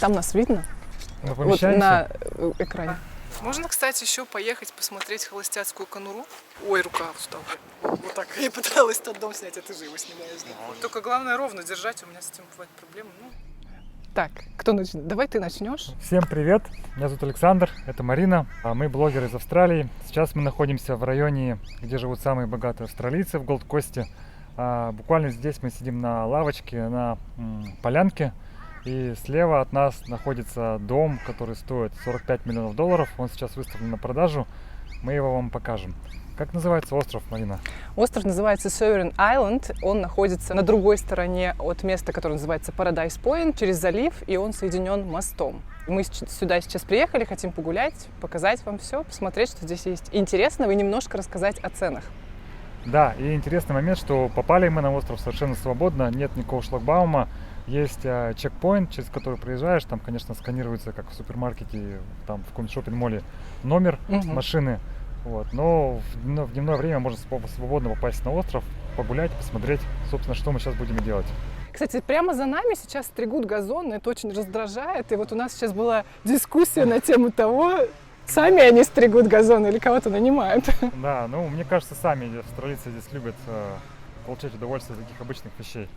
Там нас видно. Вот на экране. Можно, кстати, еще поехать посмотреть холостяцкую конуру. Ой, рука устала. Вот так. Я пыталась тот дом снять, а ты же его снимаешь. Только главное ровно держать, у меня с этим бывают проблемы. Так, кто начнет? Давай ты начнешь. Всем привет, меня зовут Александр, это Марина, мы блогеры из Австралии. Сейчас мы находимся в районе, где живут самые богатые австралийцы, в Голд-Косте. Буквально здесь мы сидим на лавочке, на полянке. И слева от нас находится дом, который стоит $45 миллионов. Он сейчас выставлен на продажу. Мы его вам покажем. Как называется остров, Марина? Остров называется Sovereign Island. Он находится на другой стороне от места, которое называется Paradise Point, через залив, и он соединен мостом. Мы сюда сейчас приехали, хотим погулять, показать вам все, посмотреть, что здесь есть интересного, и немножко рассказать о ценах. Да, и интересный момент, что попали мы на остров совершенно свободно, нет никакого шлагбаума. Есть чекпоинт, через который проезжаешь, там, конечно, сканируется, как в супермаркете, там, в каком-нибудь шоппинг-моле, номер машины. Вот. Но в дневное время можно свободно попасть на остров, погулять, посмотреть, собственно, что мы сейчас будем делать. Кстати, прямо за нами сейчас стригут газон, это очень раздражает. И вот у нас сейчас была дискуссия на тему того, сами они стригут газон или кого-то нанимают. Да, ну, мне кажется, сами австралийцы здесь любят получать удовольствие от таких обычных вещей.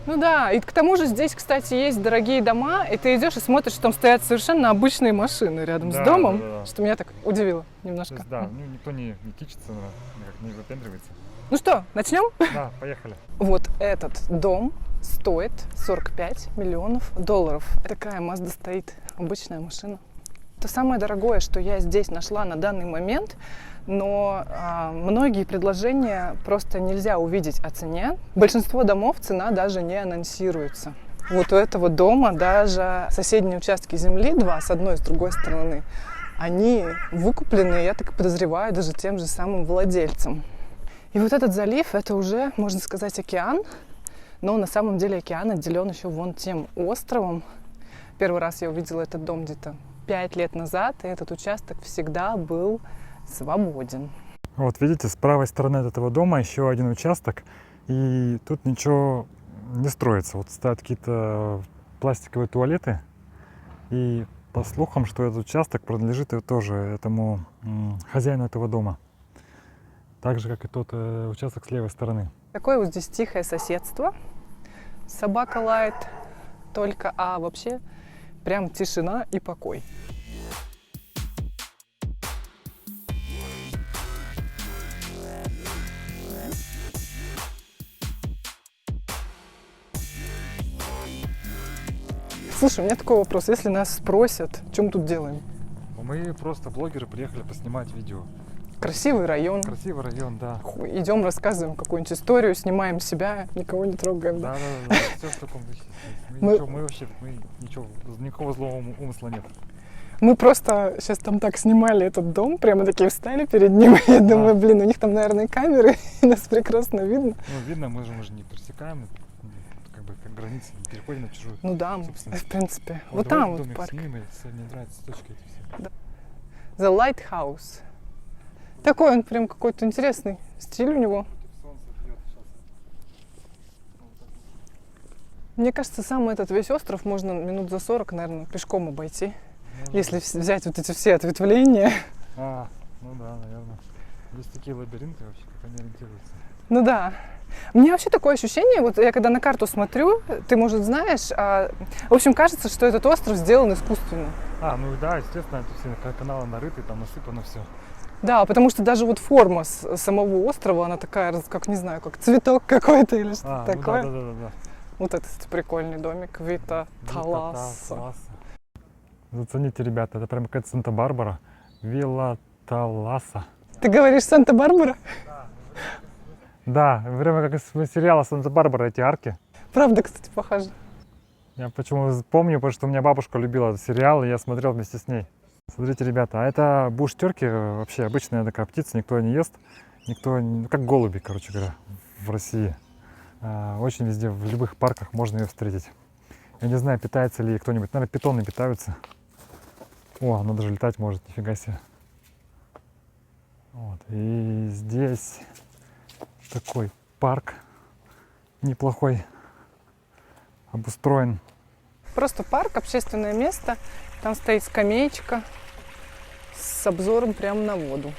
Ну да, и к тому же здесь, кстати, есть дорогие дома, и ты идешь и смотришь, что там стоят совершенно обычные машины рядом с домом, да. Что меня так удивило немножко. То есть, да, ну, никто не кичится, никак не выпендривается. Ну что, начнем? Да, поехали. Вот этот дом стоит $45 миллионов. Такая Mazda стоит, обычная машина. Это самое дорогое, что я здесь нашла на данный момент. Но многие предложения просто нельзя увидеть о цене. Большинство домов цена даже не анонсируется. Вот у этого дома даже соседние участки земли, два, с одной и с другой стороны, они выкуплены, я так подозреваю, даже тем же самым владельцем. И вот этот залив, это уже, можно сказать, океан, но на самом деле океан отделен еще вон тем островом. Первый раз я увидела этот дом где-то 5 лет назад, и этот участок всегда был свободен. Вот видите, с правой стороны от этого дома еще один участок, и тут ничего не строится. Вот стоят какие-то пластиковые туалеты, и по слухам, что этот участок принадлежит тоже этому хозяину этого дома. Так же, как и тот участок с левой стороны. Такое вот здесь тихое соседство. Собака лает только, а вообще прям тишина и покой. Слушай, у меня такой вопрос. Если нас спросят, что мы тут делаем? Мы просто блогеры, приехали поснимать видео. Красивый район. Красивый район, да. Идем, рассказываем какую-нибудь историю, снимаем себя, никого не трогаем. Да. Все в таком духе. Мы вообще никакого злого умысла нет. Мы просто сейчас там так снимали этот дом, прямо такие встали перед ним. Я думаю, блин, у них там, наверное, камеры, и нас прекрасно видно. Ну, видно, мы же не пересекаем, как границы, не переходим на чужую. Ну да, в принципе. Вот там вот парк. Мне нравятся точки эти все. Да. The Lighthouse. Такой он прям какой-то интересный стиль у него. Мне кажется, сам этот весь остров можно минут за 40, наверное, пешком обойти. Если взять вот эти все ответвления. Ну да, наверное. Есть такие лабиринты вообще, как они ориентируются. Ну да. У меня вообще такое ощущение, вот я когда на карту смотрю, ты, может, знаешь, в общем, кажется, что этот остров сделан искусственно. Ну да, естественно, это все каналы нарыты, там насыпано все. Да, потому что даже вот форма самого острова, она такая, как, не знаю, как цветок какой-то или что-то такое. Да. Вот этот прикольный домик Вита Таласа. Зацените, ребята, это прям какая-то Санта-Барбара. Вилла Таласа. Ты говоришь Санта-Барбара? Да, прямо как из сериала Санта-Барбара, эти арки. Правда, кстати, похоже. Я почему помню, потому что у меня бабушка любила этот сериал, и я смотрел вместе с ней. Смотрите, ребята, а это буш-терки, вообще обычная такая птица, никто не ест. Как голуби, короче говоря, в России. Очень везде, в любых парках можно ее встретить. Я не знаю, питается ли кто-нибудь. Наверное, питоны питаются. Она даже летать может, нифига себе. Вот. И здесь такой парк неплохой, обустроен. Просто парк, общественное место. Там стоит скамеечка с обзором прямо на воду.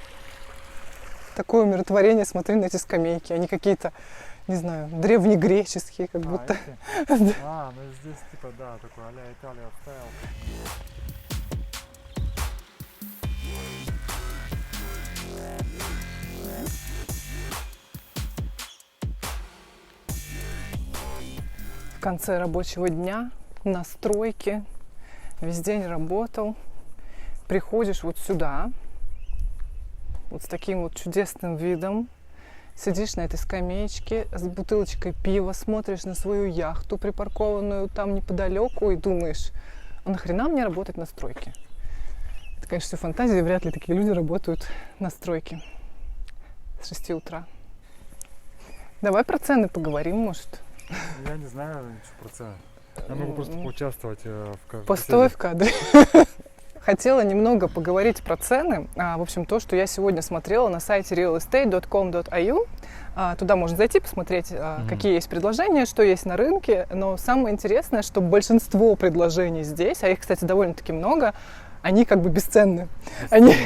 Такое умиротворение, смотри на эти скамейки. Они какие-то, не знаю, древнегреческие, как будто. Ну здесь типа, да, такой а-ля Италия стайл. В конце рабочего дня на стройке, весь день работал, приходишь вот сюда, вот с таким вот чудесным видом, сидишь на этой скамеечке с бутылочкой пива, смотришь на свою яхту, припаркованную там неподалеку, и думаешь, а нахрена мне работать на стройке? Это, конечно, все фантазия, вряд ли такие люди работают на стройке с 6 утра. Давай про цены поговорим, может. Я не знаю, что про цены. Я могу просто поучаствовать в Постой в кадре. Хотела немного поговорить про цены. В общем, то, что я сегодня смотрела на сайте realestate.com.au. Туда можно зайти, посмотреть, какие есть предложения, что есть на рынке. Но самое интересное, что большинство предложений здесь, а их, кстати, довольно-таки много, они как бы бесценны. Они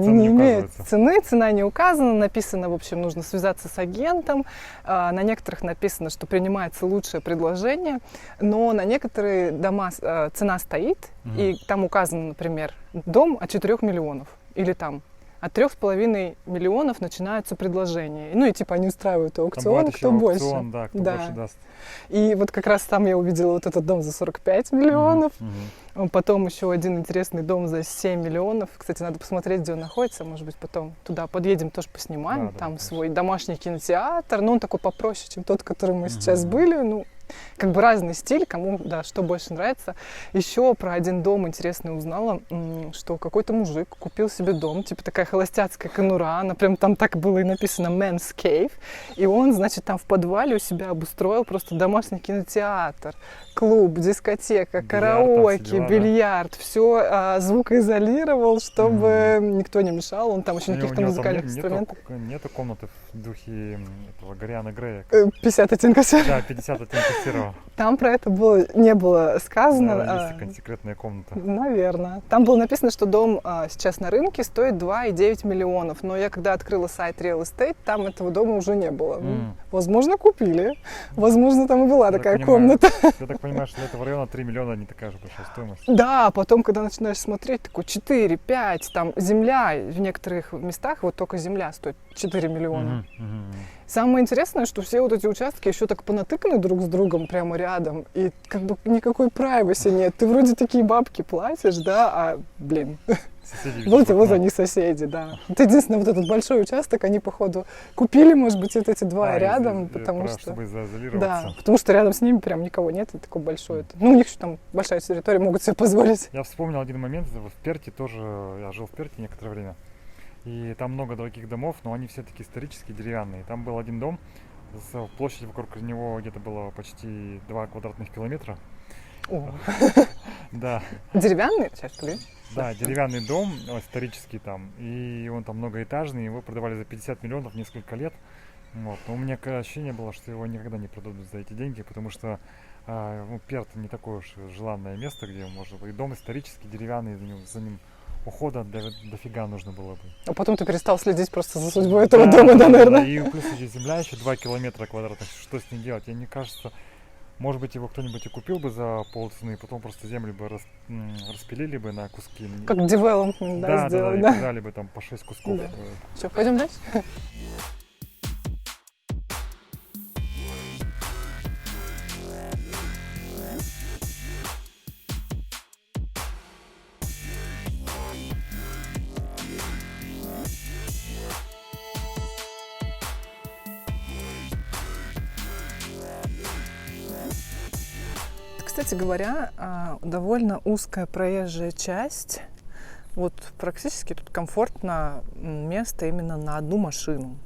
не имеют цены, цена не указана, написано, в общем, нужно связаться с агентом. На некоторых написано, что принимается лучшее предложение, но на некоторые дома цена стоит, и там указано, например, дом от 4 миллионов, или там от 3,5 миллионов начинаются предложения. Ну и типа они устраивают аукцион, кто больше. Аукцион, да, кто больше даст. И вот как раз там я увидела вот этот дом за 45 миллионов. Потом еще один интересный дом за 7 миллионов. Кстати, надо посмотреть, где он находится. Может быть, потом туда подъедем, тоже поснимаем. Да, там свой домашний кинотеатр. Но он такой попроще, чем тот, в котором мы сейчас были. Ну, как бы разный стиль, кому, да, что больше нравится. Еще про один дом интересный узнала, что какой-то мужик купил себе дом, типа такая холостяцкая конура, она прям там так было и написано Men's Cave, и он, значит, там в подвале у себя обустроил просто домашний кинотеатр, клуб, дискотека, караоке, бильярд, все звукоизолировал, чтобы никто не мешал, он там еще на каких-то музыкальных инструментах. Нету комнаты в духе этого Гориана Грея. 50 оттенков серого. Да, 50 оттенков серого. Там про это не было сказано. Да, есть такая секретная комната. Наверное. Там было написано, что дом сейчас на рынке стоит 2,9 миллионов. Но я когда открыла сайт Real Estate, там этого дома уже не было. Возможно, купили. Возможно, там и была такая комната. Я так понимаю, что для этого района 3 миллиона не такая же большая стоимость. Да, потом, когда начинаешь смотреть, такой 4, 5, там земля в некоторых местах, вот только земля стоит 4 миллиона. Самое интересное, что все вот эти участки еще так понатыканы друг с другом прямо рядом, и как бы никакой прайваси нет. Ты вроде такие бабки платишь, да, а, блин, вот они соседи, да. Это единственное, вот этот большой участок, они, походу, купили, может быть, вот эти два рядом, потому что... Чтобы заизолироваться. Да, потому что рядом с ними прям никого нет, и такой большой. Ну, у них еще там большая территория, могут себе позволить. Я вспомнил один момент, в Перте тоже, я жил в Перте некоторое время. И там много других домов, но они все такие исторические, деревянные. Там был один дом, площадь вокруг него где-то было почти 2 квадратных километра. О. Да. Деревянный? Сейчас, погоди. Да, деревянный дом, исторический там. И он там многоэтажный, его продавали за 50 миллионов несколько лет. Вот. Но у меня ощущение было, что его никогда не продадут за эти деньги, потому что Перт не такое уж желанное место, где может быть дом исторический, деревянный, за ним ухода дофига нужно было бы. А потом ты перестал следить просто за судьбой этого дома, да, наверное? И плюс еще земля, еще 2 километра квадратных. Что с ним делать? Мне кажется, может быть, его кто-нибудь и купил бы за полцены, и потом просто землю бы распилили бы на куски. Как девелопмент, да, сделали, да. И продали бы там по 6 кусков. Да. Все, пойдем дальше? Кстати говоря, довольно узкая проезжая часть. Вот практически тут комфортно место именно на одну машину.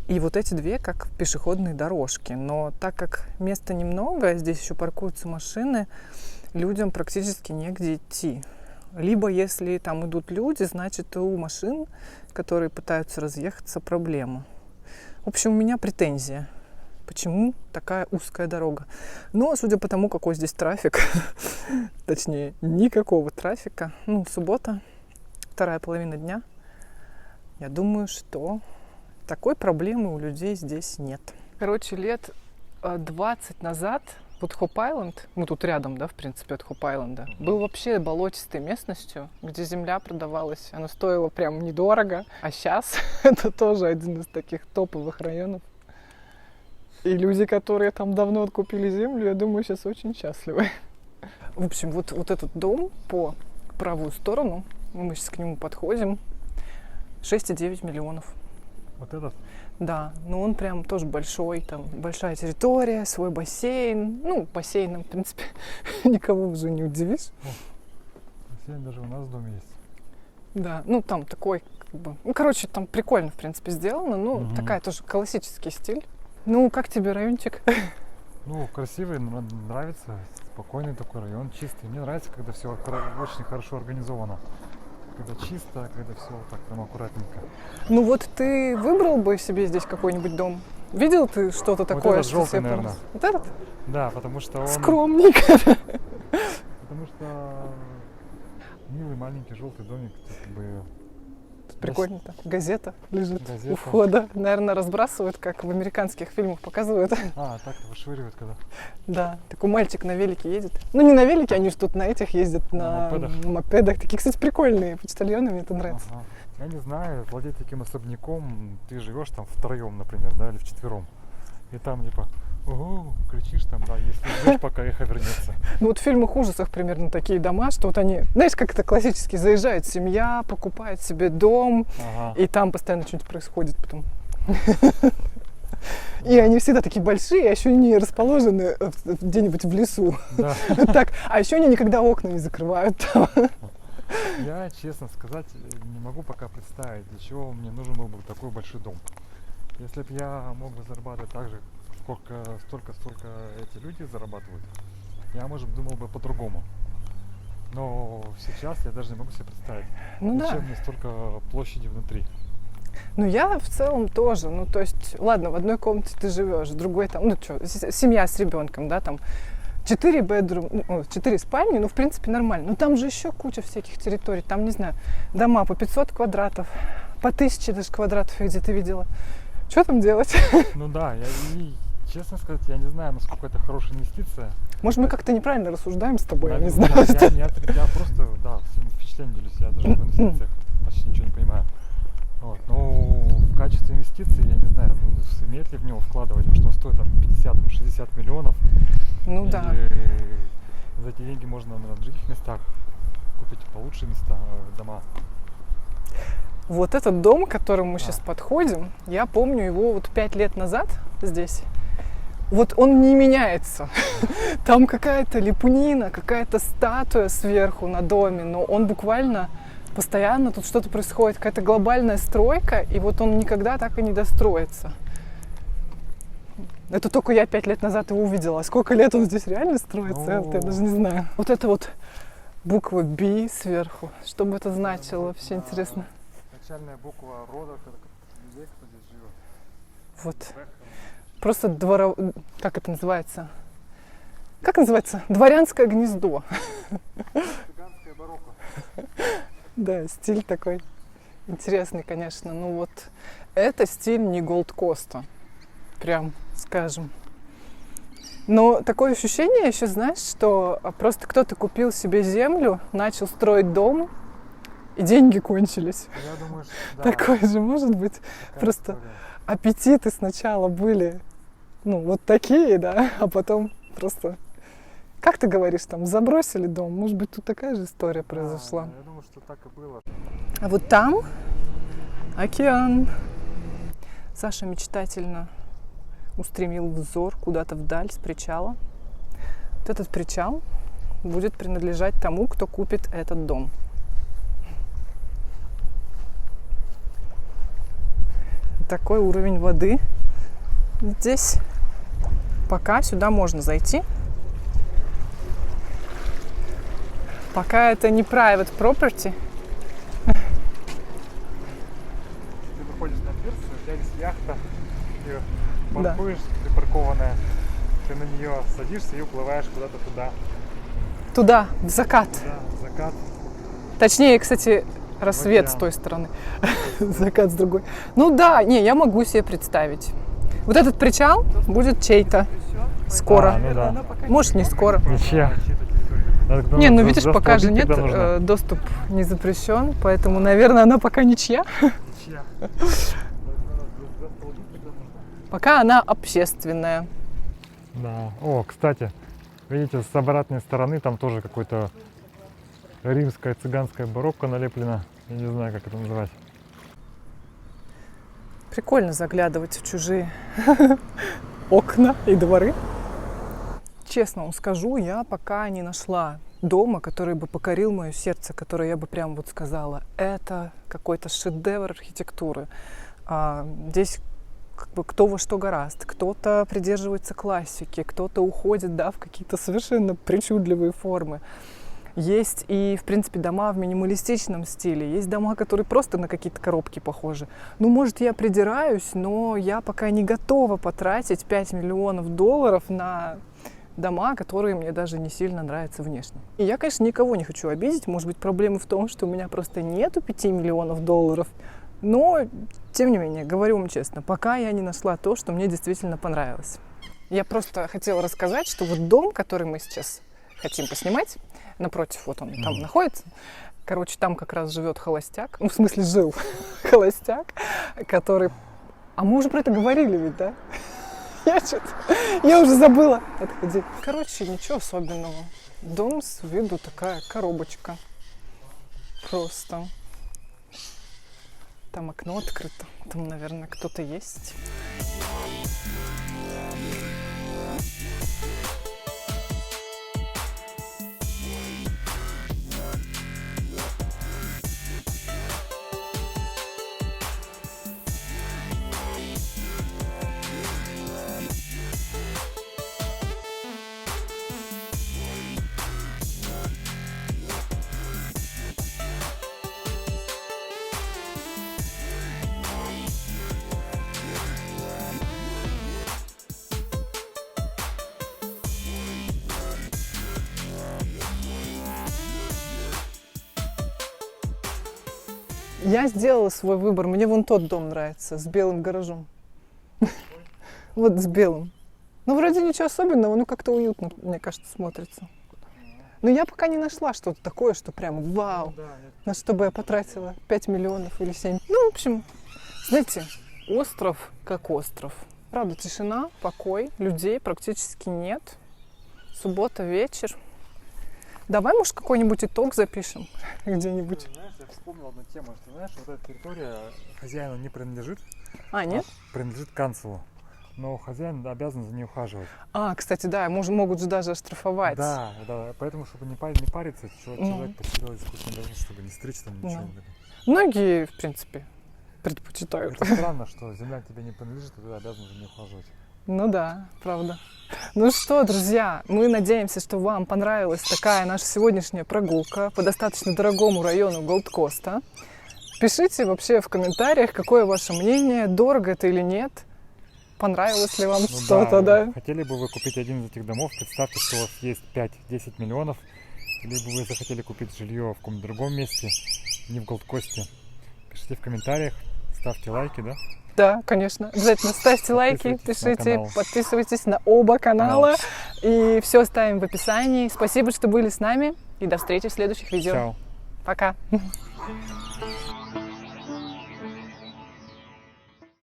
И вот эти две как пешеходные дорожки. Но так как места немного, здесь еще паркуются машины, людям практически негде идти. Либо если там идут люди, значит у машин, которые пытаются разъехаться, проблема. В общем, у меня претензия. почему такая узкая дорога. Но судя по тому, какой здесь трафик, точнее, никакого трафика, суббота, вторая половина дня, я думаю, что такой проблемы у людей здесь нет. Короче, лет 20 назад вот Хоп-Айленд, мы тут рядом, да, в принципе, от Хоп-Айленда, был вообще болотистой местностью, где земля продавалась, она стоила прям недорого, а сейчас это тоже один из таких топовых районов. И люди, которые там давно откупили землю, я думаю, сейчас очень счастливы. В общем, вот этот дом по правую сторону, мы сейчас к нему подходим, 6,9 миллионов. Вот этот? Да, но он прям тоже большой, там большая территория, свой бассейн. Бассейном, в принципе, никого уже не удивишь. Бассейн даже у нас в доме есть. Да, там такой, там прикольно, в принципе, сделано. Такая тоже классический стиль. Как тебе райончик? Красивый, нравится. Спокойный такой район, чистый. Мне нравится, когда все очень хорошо организовано. Когда чисто, когда все так прям аккуратненько. Вот ты выбрал бы себе здесь какой-нибудь дом? Видел ты что-то такое? Вот этот желтый, наверное. Вот этот? Да, потому что он... Скромненько. Потому что милый маленький желтый домик, как бы... Прикольно так. Газета лежит Газета. У входа. Наверное, разбрасывают, как в американских фильмах показывают. Так вышвыривают когда? Да. Такой мальчик на велике едет. Не на велике, они же тут на этих ездят, на мопедах. Такие, кстати, прикольные почтальоны, мне это нравится. Ага. Я не знаю, владеть таким особняком, ты живешь там втроем, например, да, или вчетвером. И там типа, кричишь там, да, если ждешь, пока эхо вернется. В фильмах ужасах примерно такие дома, что вот они, знаешь, как это классически, заезжает семья, покупает себе дом, и там постоянно что-нибудь происходит потом. И они всегда такие большие, а еще не расположены где-нибудь в лесу. Да. Так, а еще они никогда окна не закрывают. Я, честно сказать, не могу пока представить, для чего мне нужен был бы такой большой дом. Если бы я мог бы зарабатывать так же, столько эти люди зарабатывают, я, может, думал бы по-другому. Но сейчас я даже не могу себе представить, зачем мне столько площади внутри. Я в целом тоже. То есть, ладно, в одной комнате ты живешь, в другой там, семья с ребенком, да, там 4 спальни, в принципе, нормально. Но там же еще куча всяких территорий. Там, не знаю, дома по 500 квадратов, по 1000 даже квадратов я где-то видела. Что там делать? Честно сказать, я не знаю, насколько это хорошая инвестиция. Может, мы как-то неправильно рассуждаем с тобой, я не знаю. Я просто, своим впечатлением делюсь, я даже в инвестициях почти ничего не понимаю. В качестве инвестиций, я не знаю, имеет ли в него вкладывать, потому что он стоит там 50-60 миллионов. Да. За эти деньги можно на других местах купить получше места, дома. Вот этот дом, к которому мы сейчас подходим, я помню его 5 лет назад здесь. Он не меняется. Там какая-то лепнина, какая-то статуя сверху на доме, но он буквально постоянно тут что-то происходит, какая-то глобальная стройка, и он никогда так и не достроится. Это только я 5 лет назад его увидела. А сколько лет он здесь реально строится, я даже не знаю. Это буква B сверху. Что бы это значило, вообще интересно. Начальная буква рода людей, кто здесь живет. Вот. Просто как это называется? Как называется? Дворянское гнездо. Цыганская барокко. Да, стиль такой интересный, конечно. Это стиль не Голд-Коста. Прям, скажем. Но такое ощущение еще, знаешь, что просто кто-то купил себе землю, начал строить дом, и деньги кончились. Я думаю, что да. Такое же может быть. Такая Просто история. Аппетиты сначала были, такие, да, а потом просто, как ты говоришь, там, забросили дом. Может быть, тут такая же история произошла. Я думаю, что так и было. А вот там океан. Саша мечтательно устремил взор куда-то вдаль с причала. Вот этот причал будет принадлежать тому, кто купит этот дом. Такой уровень воды здесь. Пока сюда можно зайти. Пока это не private property. Ты выходишь на пирс, у тебя есть яхта. паркуешь, припаркованная, ты на нее садишься и уплываешь куда-то туда. Туда, в закат. Да, в закат. Точнее, кстати, рассвет с океан. той стороны, закат с другой. Ну да, не, я могу себе представить. Вот этот причал будет чей-то скоро. А, ну да. Может, не скоро. Ничья. Не, ну видишь, пока же нет, доступ не запрещен, поэтому, наверное, она пока ничья. Пока она общественная. Да. О, кстати, видите, с обратной стороны там тоже какой-то римская цыганская барокко налеплено. Я не знаю, как это называть. Прикольно заглядывать в чужие окна и дворы. Честно вам скажу, я пока не нашла дома, который бы покорил мое сердце, который я бы прям вот сказала, это какой-то шедевр архитектуры. Здесь как бы кто во что горазд, кто-то придерживается классики, кто-то уходит, да, в какие-то совершенно причудливые формы. Есть и, в принципе, дома в минималистичном стиле, есть дома, которые просто на какие-то коробки похожи. Ну, может, я придираюсь, но я пока не готова потратить 5 миллионов долларов на дома, которые мне даже не сильно нравятся внешне. И я, конечно, никого не хочу обидеть. Может быть, проблема в том, что у меня просто нету 5 миллионов долларов. Но, тем не менее, говорю вам честно, пока я не нашла то, что мне действительно понравилось. Я просто хотела рассказать, что вот дом, который мы сейчас хотим поснимать, напротив, вот он там находится. Короче, там как раз живет холостяк. Ну, в смысле, жил холостяк, который... А мы уже про это говорили ведь, да? Я уже забыла. Отходи. Короче, ничего особенного. Дом с виду такая коробочка. Просто. Там окно открыто. Там, наверное, кто-то есть. Я сделала свой выбор. Мне вон тот дом нравится, с белым гаражом. Вот с белым. Ну, вроде ничего особенного, но как-то уютно, мне кажется, смотрится. Но я пока не нашла что-то такое, что прям вау, на что бы я потратила 5 миллионов или 7. Ну, в общем, знаете, остров как остров. Правда, тишина, покой, людей практически нет. Суббота, вечер. Давай, может, какой-нибудь итог запишем где-нибудь. Знаешь, я вспомнил одну тему, что, знаешь, вот эта территория хозяину не принадлежит, нет? принадлежит канцелу. Но хозяин обязан за ней ухаживать. Кстати, да, могут же даже оштрафовать. Да, поэтому, чтобы не париться, человек потерял искусственную возможность, чтобы не стричь там ничего. Многие, в принципе, предпочитают. Это странно, что земля тебе не принадлежит, и ты обязан за ней ухаживать. Ну да, правда. Ну что, друзья, мы надеемся, что вам понравилась такая наша сегодняшняя прогулка по достаточно дорогому району Голд-Коста. Пишите вообще в комментариях, какое ваше мнение, дорого это или нет. Понравилось ли вам что-то, да? Хотели бы вы купить один из этих домов, представьте, что у вас есть 5-10 миллионов, либо вы захотели купить жилье в каком-то другом месте, не в Голд-Косте. Пишите в комментариях, ставьте лайки, да? Да, конечно. Обязательно ставьте лайки, пишите, подписывайтесь на оба канала. И все оставим в описании. Спасибо, что были с нами. И до встречи в следующих видео. Чао. Пока.